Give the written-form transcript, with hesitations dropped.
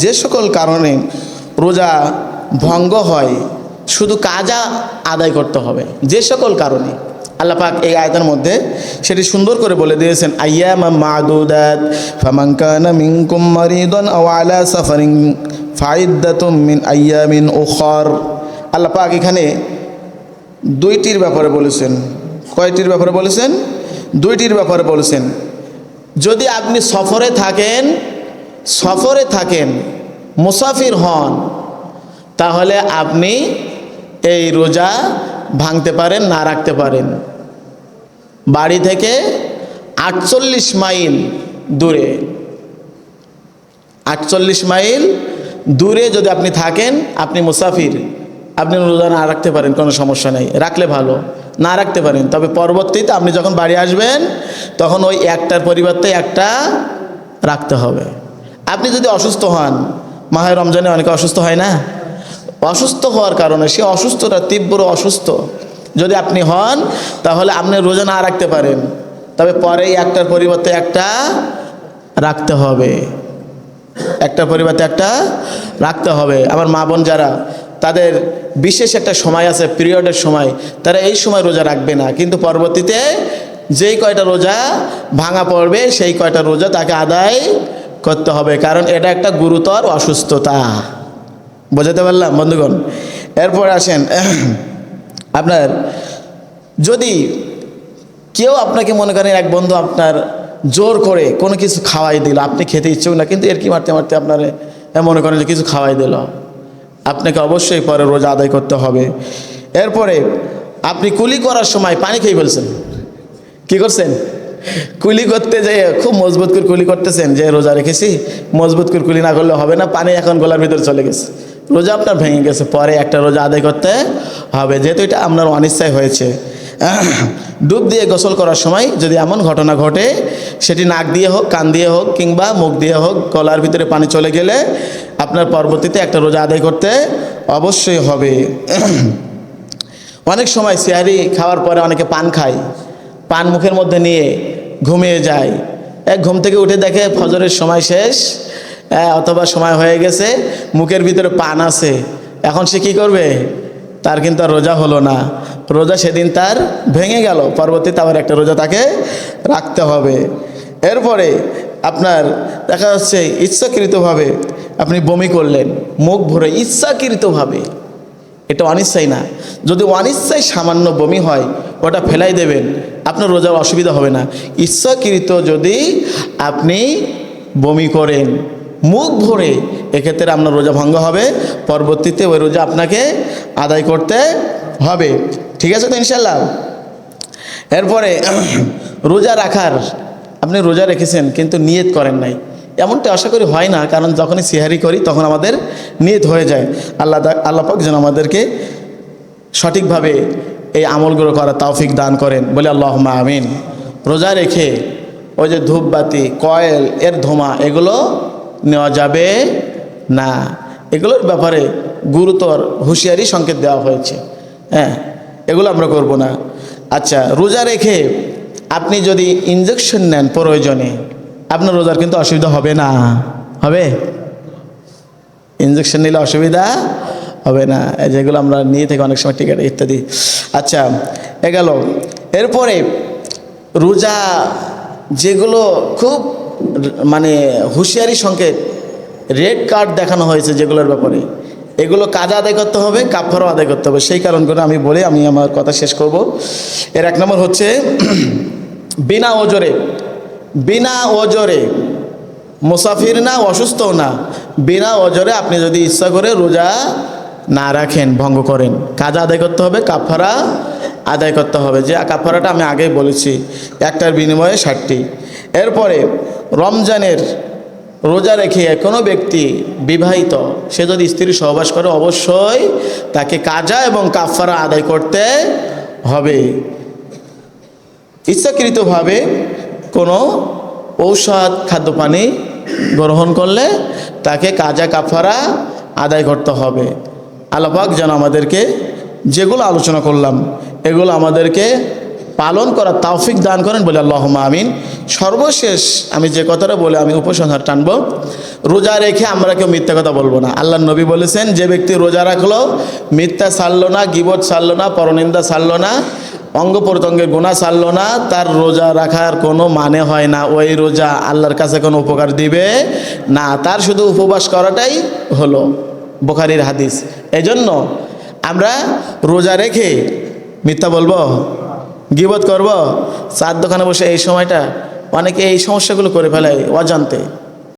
যে সকল কারণে রোজা ভঙ্গ হয় শুধু কাজা আদায় করতে হবে, যে সকল কারণে। আল্লাহ পাক এই আয়াতের মধ্যে সেটি সুন্দর করে বলে দিয়েছেন, আইয়ামাম মা'দুদাত ফামান কানা মিনকুম মারিদান আও আলা সাফারিন ফাইদ্দাতুম মিন আইয়ামিন উখর। আল্লাহ পাক এখানে দুইটির ব্যাপারে বলেছেন। কয়টির ব্যাপারে বলেছেন? দুইটির ব্যাপারে বলেছেন। যদি আপনি সফরে থাকেন মুসাফির হন, তাহলে আপনি এই রোজা ভাঙতে পারেন, না রাখতে পারেন। বাড়ি থেকে 48 মাইল দূরে, 48 মাইল দূরে যদি আপনি থাকেন, আপনি মুসাফির, আপনি রোজা না রাখতে পারেন, কোনো সমস্যা নেই, রাখলে ভালো, না রাখতে পারেন। তবে পরবর্তীতে আপনি যখন বাড়ি আসবেন তখন ওই একটার পরিবর্তে একটা রাখতে হবে। আপনি যদি অসুস্থ হন, মাহে রমজানে অনেকে অসুস্থ হয় না, অসুস্থ হওয়ার কারণে, সে অসুস্থটা তীব্র অসুস্থ যদি আপনি হন, তাহলে আপনি রোজা না রাখতে পারেন, তবে পরে একটার পরিবর্তে একটা রাখতে হবে, একটার পরিবর্তে একটা রাখতে হবে। আমার মা বোন যারা, তাদের বিশেষ একটা সময় আছে, পিরিয়ডের সময়, তারা এই সময় রোজা রাখবে না, কিন্তু পরবর্তীতে যেই কয়টা রোজা ভাঙা পড়বে সেই কয়টা রোজা তাকে আদায় করতে হবে, কারণ এটা একটা গুরুতর অসুস্থতা। বোঝাতে পারলাম বন্ধুগণ? এরপর আসেন, আপনার যদি কেউ আপনাকে মনে করেন এক বন্ধু আপনার জোর করে কোনো কিছু খাওয়াই দিল, আপনি খেতে ইচ্ছুক না, কিন্তু এর কি মারতে মারতে আপনার মনে করেন যে কিছু খাওয়াই দিল, আপনাকে অবশ্যই পরে রোজা আদায় করতে হবে। এরপরে আপনি কুলি করার সময় পানি খেয়ে ফেলছেন, কি করছেন? কুলি করতে যেয়ে খুব মজবুত করে কুলি করতেছেন, যে রোজা রেখেছি, মজবুত করে কুলি না করলে হবে না, পানি এখন গলার ভিতরে চলে গেছে, রোজা আপনার ভেঙে গেছে, পরে একটা রোজা আদায় করতে হবে, যেহেতু এটা আপনার অনিচ্ছায় হয়েছে। ডুব দিয়ে গোসল করার সময় যদি এমন ঘটনা ঘটে, সেটি নাক দিয়ে হোক, কান দিয়ে হোক, কিংবা মুখ দিয়ে হোক, গলার ভিতরে পানি চলে গেলে আপনার পরবর্তীতে একটা রোজা আদায় করতে অবশ্যই হবে। অনেক সময় সিহারি খাওয়ার পরে অনেকে পান খায়, পান মুখের মধ্যে নিয়ে ঘুমিয়ে যায়, ঘুম থেকে উঠে দেখে ফজরের সময় শেষ, অথবা সময় হয়ে গেছে, মুখের ভিতরে পান আছে, এখন সে কী করবে? তার কিন্তু আর রোজা হলো না, রোজা সেদিন তার ভেঙে গেল, পরবর্তীতে আবার একটা রোজা তাকে রাখতে হবে। এরপরে আপনার দেখা যাচ্ছে ইচ্ছাকৃতভাবে আপনি বমি করলেন, মুখ ভরে ইচ্ছাকৃতভাবে, এটা অনিচ্ছাই না, যদি অনিচ্ছায় সামান্য বমি হয় ওটা ফেলাই দেবেন, আপনার রোজার অসুবিধা হবে না। ইচ্ছাকৃত যদি আপনি বমি করেন মুখ ভরে, এক্ষেত্রে আপনার রোজা ভঙ্গ হবে, পরবর্তীতে ওই রোজা আপনাকে আদায় করতে হবে। ঠিক আছে তো ইনশাল্লাহ? এরপরে রোজা রাখার, আপনি রোজা রেখেছেন কিন্তু নিয়ত করেন নাই, এমনটা আশা করি হয় না, কারণ যখনই সিহারি করি তখন আমাদের নিয়ত হয়ে যায়। আল্লাহ পাক যেন আমাদেরকে সঠিকভাবে এই আমলগুলো করার তৌফিক দান করেন, বলে আল্লাহুম্মা আমিন। রোজা রেখে ওই যে ধূপবাতি, কয়েল, এর ধোঁয়া, এগুলো নেওয়া যাবে না, এগুলোর ব্যাপারে গুরুতর হুঁশিয়ারি সংকেত দেওয়া হয়েছে। হ্যাঁ, এগুলো আমরা করব না। আচ্ছা, রোজা রেখে আপনি যদি ইনজেকশন নেন প্রয়োজনে, আপনার রোজার কিন্তু অসুবিধা হবে না, হবে? ইনজেকশন নিলে অসুবিধা হবে না, যেগুলো আমরা নিয়ে থেকে অনেক সময় টিকা ইত্যাদি। আচ্ছা, এ গেল। এরপরে রোজা যেগুলো খুব মানে হুঁশিয়ারি সংকেত, রেড কার্ড দেখানো হয়েছে যেগুলোর ব্যাপারে, এগুলো কাজা আদায় করতে হবে, কাফারাও আদায় করতে হবে। সেই কারণগুলো আমি বলে আমি আমার কথা শেষ করব। এর এক নম্বর হচ্ছে বিনা ওজরে মুসাফির না, অসুস্থও না, বিনা ওজরে আপনি যদি ইচ্ছা করে রোজা না রাখেন, ভঙ্গ করেন, কাজা আদায় করতে হবে, কাফারা আদায় করতে হবে, যে কাফারাটা আমি আগেই বলেছি, একটার বিনিময়ে 60টি। এরপরে রমজানের রোজা রেখে কোনো ব্যক্তি বিবাহিত, সে যদি স্ত্রী সহবাস করে, অবশ্যই তাকে কাজা এবং কাফারা আদায় করতে হবে। ইচ্ছাকৃতভাবে কোনো ঔষধ খাদ্যপানি গ্রহণ করলে তাকে কাজা কাফারা আদায় করতে হবে। আল্লাহ পাক যেন আমাদেরকে যেগুলো আলোচনা করলাম এগুলো আমাদেরকে পালন করার তৌফিক দান করেন বলে আল্লাহুম্মা আমিন। সর্বশেষ আমি যে কথাটা বলে আমি উপসংহার টানব, রোজা রেখে আমরা কেউ মিথ্যা কথা বলবো না। আল্লাহর নবী বলেছেন, যে ব্যক্তি রোজা রাখলো, মিথ্যা ছাড়লো না, গীবত ছাড়লো না, পরনিন্দা ছাড়লো না, অঙ্গ প্রত্যঙ্গের গুনাহ ছাড়লো না, তার রোজা রাখার কোনো মানে হয় না। ওই রোজা আল্লাহর কাছে কোনো উপকার দিবে না, তার শুধু উপবাস করাটাই হলো। বুখারীর হাদিস। এজন্য আমরা রোজা রেখে মিথ্যা বলবো, গীবত করব, চার দোকানে বসে এই সময়টা অনেকে এই সমস্যাগুলো করে ফেলে অজান্তে।